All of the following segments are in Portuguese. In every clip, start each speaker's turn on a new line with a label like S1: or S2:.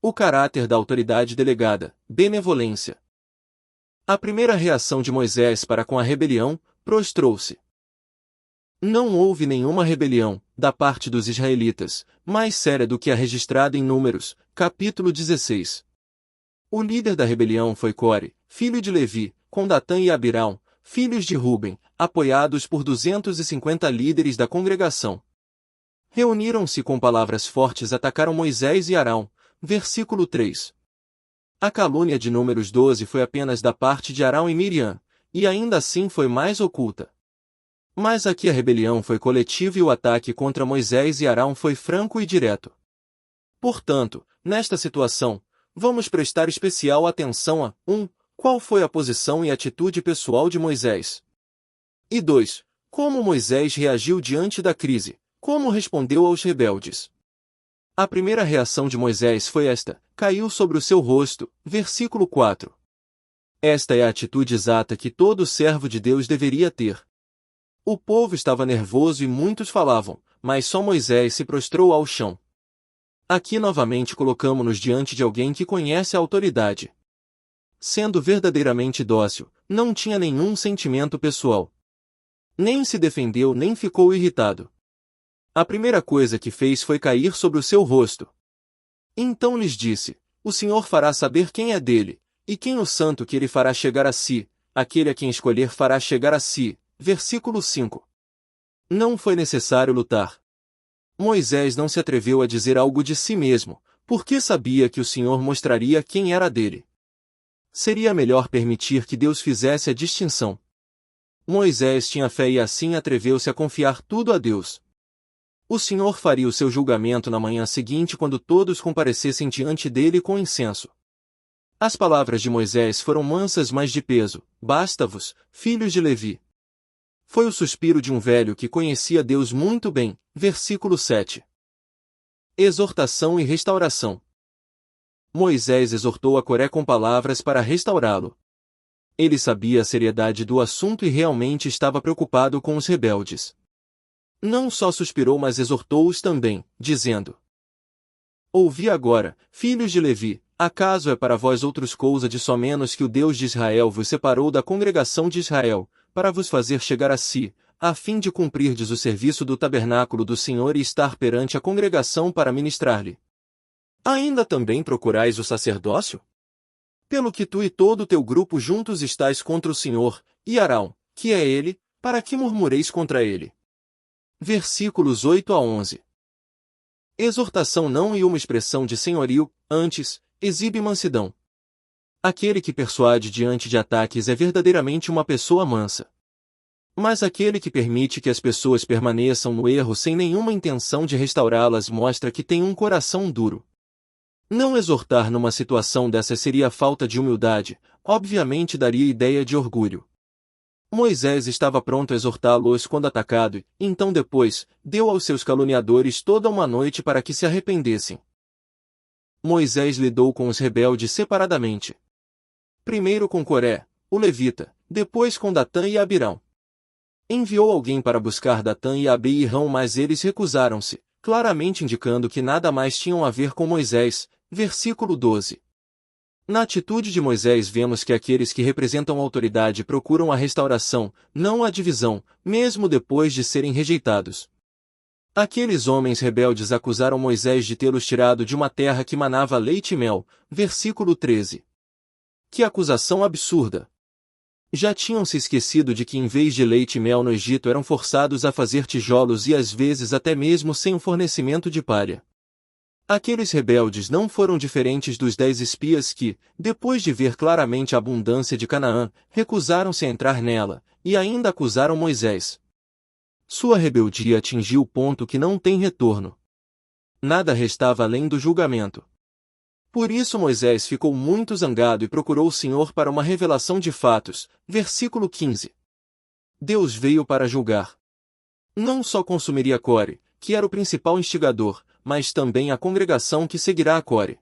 S1: O caráter da autoridade delegada, benevolência. A primeira reação de Moisés para com a rebelião, prostrou-se. Não houve nenhuma rebelião, da parte dos israelitas, mais séria do que a registrada em Números, capítulo 16. O líder da rebelião foi Core, filho de Levi, com Datã e Abirão, filhos de Ruben, apoiados por 250 líderes da congregação. Reuniram-se com palavras fortes, atacaram Moisés e Arão. Versículo 3. A calúnia de Números 12 foi apenas da parte de Arão e Miriam, e ainda assim foi mais oculta. Mas aqui a rebelião foi coletiva e o ataque contra Moisés e Arão foi franco e direto. Portanto, nesta situação, vamos prestar especial atenção a 1. Qual foi a posição e atitude pessoal de Moisés? E 2. Como Moisés reagiu diante da crise? Como respondeu aos rebeldes? A primeira reação de Moisés foi esta: caiu sobre o seu rosto. Versículo 4. Esta é a atitude exata que todo servo de Deus deveria ter. O povo estava nervoso e muitos falavam, mas só Moisés se prostrou ao chão. Aqui novamente colocamo-nos diante de alguém que conhece a autoridade. Sendo verdadeiramente dócil, não tinha nenhum sentimento pessoal. Nem se defendeu nem ficou irritado. A primeira coisa que fez foi cair sobre o seu rosto. Então lhes disse: o Senhor fará saber quem é dele, e quem o santo que ele fará chegar a si, aquele a quem escolher fará chegar a si. Versículo 5. Não foi necessário lutar. Moisés não se atreveu a dizer algo de si mesmo, porque sabia que o Senhor mostraria quem era dele. Seria melhor permitir que Deus fizesse a distinção. Moisés tinha fé e assim atreveu-se a confiar tudo a Deus. O Senhor faria o seu julgamento na manhã seguinte quando todos comparecessem diante dele com incenso. As palavras de Moisés foram mansas, mas de peso. Basta-vos, filhos de Levi. Foi o suspiro de um velho que conhecia Deus muito bem. Versículo 7. Exortação e restauração. Moisés exortou a Coré com palavras para restaurá-lo. Ele sabia a seriedade do assunto e realmente estava preocupado com os rebeldes. Não só suspirou, mas exortou-os também, dizendo: ouvi agora, filhos de Levi, acaso é para vós outros coisa de somenos que o Deus de Israel vos separou da congregação de Israel, para vos fazer chegar a si, a fim de cumprirdes o serviço do tabernáculo do Senhor e estar perante a congregação para ministrar-lhe? Ainda também procurais o sacerdócio? Pelo que tu e todo o teu grupo juntos estáis contra o Senhor, e Arão, que é ele, para que murmureis contra ele? Versículos 8 a 11. Exortação não e uma expressão de senhorio, antes, exibe mansidão. Aquele que persuade diante de ataques é verdadeiramente uma pessoa mansa. Mas aquele que permite que as pessoas permaneçam no erro sem nenhuma intenção de restaurá-las mostra que tem um coração duro. Não exortar numa situação dessa seria falta de humildade, obviamente daria ideia de orgulho. Moisés estava pronto a exortá-los quando atacado, e, então depois, deu aos seus caluniadores toda uma noite para que se arrependessem. Moisés lidou com os rebeldes separadamente. Primeiro com Coré, o levita, depois com Datã e Abirão. Enviou alguém para buscar Datã e Abirão, mas eles recusaram-se, claramente indicando que nada mais tinham a ver com Moisés. Versículo 12. Na atitude de Moisés vemos que aqueles que representam a autoridade procuram a restauração, não a divisão, mesmo depois de serem rejeitados. Aqueles homens rebeldes acusaram Moisés de tê-los tirado de uma terra que manava leite e mel. Versículo 13. Que acusação absurda! Já tinham se esquecido de que em vez de leite e mel no Egito eram forçados a fazer tijolos e às vezes até mesmo sem o fornecimento de palha. Aqueles rebeldes não foram diferentes dos 10 espias que, depois de ver claramente a abundância de Canaã, recusaram-se a entrar nela, e ainda acusaram Moisés. Sua rebeldia atingiu o ponto que não tem retorno. Nada restava além do julgamento. Por isso Moisés ficou muito zangado e procurou o Senhor para uma revelação de fatos. Versículo 15. Deus veio para julgar. Não só consumiria Core, que era o principal instigador, mas também a congregação que seguirá a Core.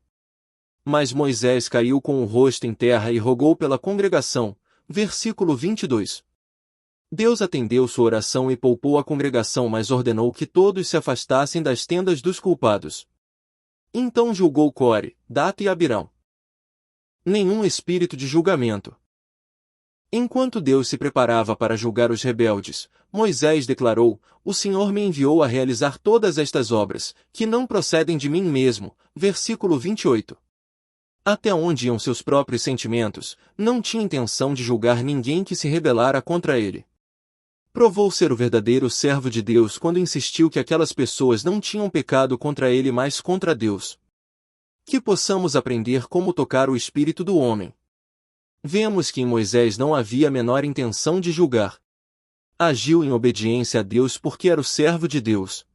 S1: Mas Moisés caiu com o rosto em terra e rogou pela congregação. Versículo 22. Deus atendeu sua oração e poupou a congregação, mas ordenou que todos se afastassem das tendas dos culpados. Então julgou Core, Data e Abirão. Nenhum espírito de julgamento. Enquanto Deus se preparava para julgar os rebeldes, Moisés declarou: O Senhor me enviou a realizar todas estas obras, que não procedem de mim mesmo. Versículo 28. Até onde iam seus próprios sentimentos, não tinha intenção de julgar ninguém que se rebelara contra ele. Provou ser o verdadeiro servo de Deus quando insistiu que aquelas pessoas não tinham pecado contra ele, mas contra Deus. Que possamos aprender como tocar o espírito do homem. Vemos que em Moisés não havia a menor intenção de julgar. Agiu em obediência a Deus porque era o servo de Deus.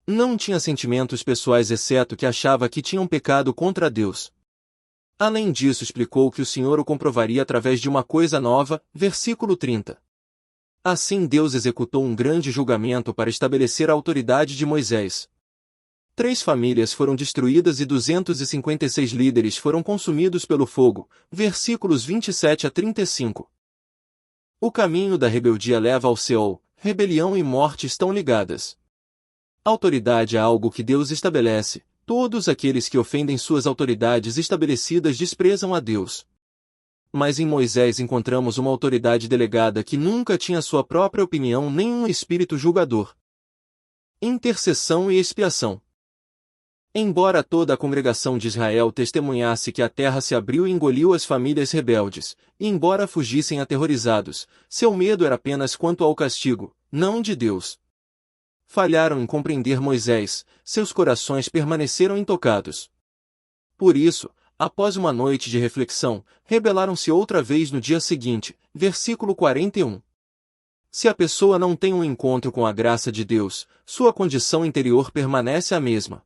S1: Não tinha sentimentos pessoais exceto que achava que tinham pecado contra Deus. Além disso, explicou que o Senhor o comprovaria através de uma coisa nova, versículo 30. Assim Deus executou um grande julgamento para estabelecer a autoridade de Moisés. 3 famílias foram destruídas e 256 líderes foram consumidos pelo fogo, versículos 27 a 35. O caminho da rebeldia leva ao Seol, rebelião e morte estão ligadas. Autoridade é algo que Deus estabelece, todos aqueles que ofendem suas autoridades estabelecidas desprezam a Deus. Mas em Moisés encontramos uma autoridade delegada que nunca tinha sua própria opinião nem um espírito julgador. Intercessão e expiação. Embora toda a congregação de Israel testemunhasse que a terra se abriu e engoliu as famílias rebeldes, e embora fugissem aterrorizados, seu medo era apenas quanto ao castigo, não de Deus. Falharam em compreender Moisés, seus corações permaneceram intocados. Por isso, após uma noite de reflexão, rebelaram-se outra vez no dia seguinte, versículo 41. Se a pessoa não tem um encontro com a graça de Deus, sua condição interior permanece a mesma.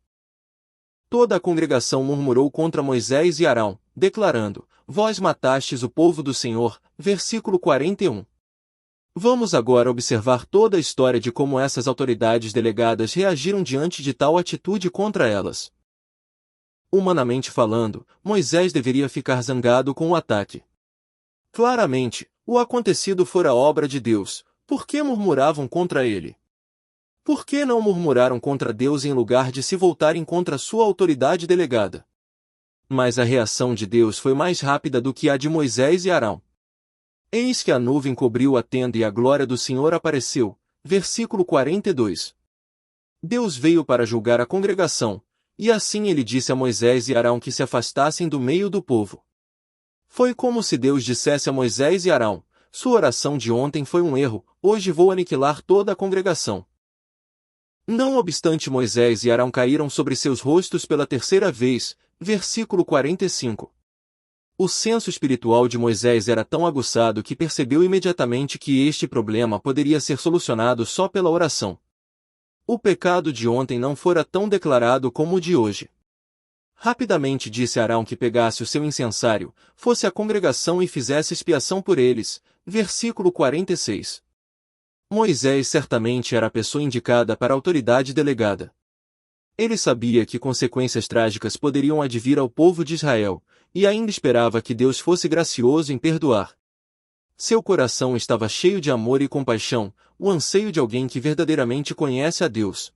S1: Toda a congregação murmurou contra Moisés e Arão, declarando: Vós matastes o povo do Senhor. Versículo 41. Vamos agora observar toda a história de como essas autoridades delegadas reagiram diante de tal atitude contra elas. Humanamente falando, Moisés deveria ficar zangado com o ataque. Claramente, o acontecido fora obra de Deus. Por que murmuravam contra ele? Por que não murmuraram contra Deus em lugar de se voltarem contra sua autoridade delegada? Mas a reação de Deus foi mais rápida do que a de Moisés e Arão. Eis que a nuvem cobriu a tenda e a glória do Senhor apareceu. Versículo 42. Deus veio para julgar a congregação, e assim ele disse a Moisés e Arão que se afastassem do meio do povo. Foi como se Deus dissesse a Moisés e Arão: Sua oração de ontem foi um erro, hoje vou aniquilar toda a congregação. Não obstante, Moisés e Arão caíram sobre seus rostos pela terceira vez, versículo 45. O senso espiritual de Moisés era tão aguçado que percebeu imediatamente que este problema poderia ser solucionado só pela oração. O pecado de ontem não fora tão declarado como o de hoje. Rapidamente disse a Arão que pegasse o seu incensário, fosse à congregação e fizesse expiação por eles, versículo 46. Moisés certamente era a pessoa indicada para a autoridade delegada. Ele sabia que consequências trágicas poderiam advir ao povo de Israel, e ainda esperava que Deus fosse gracioso em perdoar. Seu coração estava cheio de amor e compaixão, o anseio de alguém que verdadeiramente conhece a Deus.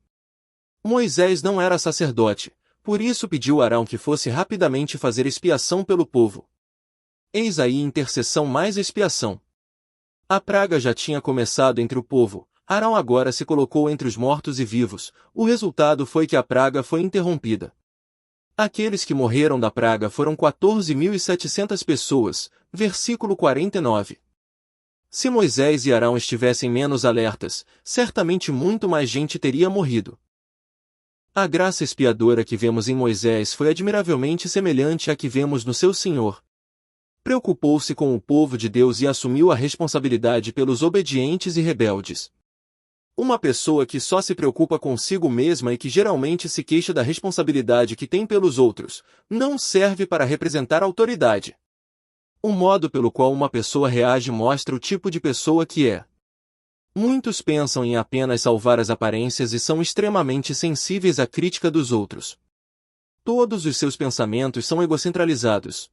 S1: Moisés não era sacerdote, por isso pediu a Arão que fosse rapidamente fazer expiação pelo povo. Eis aí intercessão mais expiação. A praga já tinha começado entre o povo, Arão agora se colocou entre os mortos e vivos, o resultado foi que a praga foi interrompida. Aqueles que morreram da praga foram 14.700 pessoas, versículo 49. Se Moisés e Arão estivessem menos alertas, certamente muito mais gente teria morrido. A graça expiadora que vemos em Moisés foi admiravelmente semelhante à que vemos no seu Senhor. Preocupou-se com o povo de Deus e assumiu a responsabilidade pelos obedientes e rebeldes. Uma pessoa que só se preocupa consigo mesma e que geralmente se queixa da responsabilidade que tem pelos outros, não serve para representar a autoridade. O modo pelo qual uma pessoa reage mostra o tipo de pessoa que é. Muitos pensam em apenas salvar as aparências e são extremamente sensíveis à crítica dos outros. Todos os seus pensamentos são egocentralizados.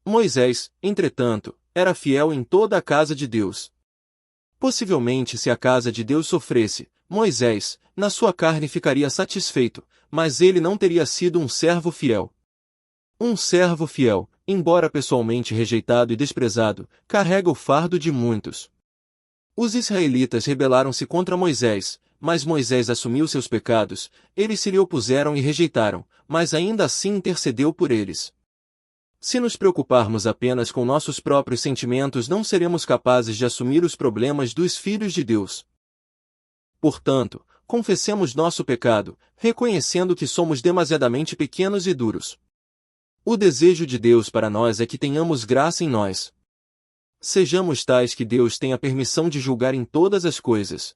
S1: Moisés, entretanto, era fiel em toda a casa de Deus. Possivelmente, se a casa de Deus sofresse, Moisés, na sua carne ficaria satisfeito, mas ele não teria sido um servo fiel. Um servo fiel, embora pessoalmente rejeitado e desprezado, carrega o fardo de muitos. Os israelitas rebelaram-se contra Moisés, mas Moisés assumiu seus pecados, eles se lhe opuseram e rejeitaram, mas ainda assim intercedeu por eles. Se nos preocuparmos apenas com nossos próprios sentimentos, não seremos capazes de assumir os problemas dos filhos de Deus. Portanto, confessemos nosso pecado, reconhecendo que somos demasiadamente pequenos e duros. O desejo de Deus para nós é que tenhamos graça em nós. Sejamos tais que Deus tenha permissão de julgar em todas as coisas.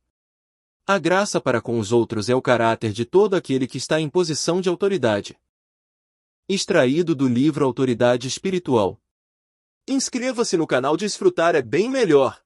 S1: A graça para com os outros é o caráter de todo aquele que está em posição de autoridade. Extraído do livro Autoridade Espiritual. Inscreva-se no canal Desfrutar é bem melhor.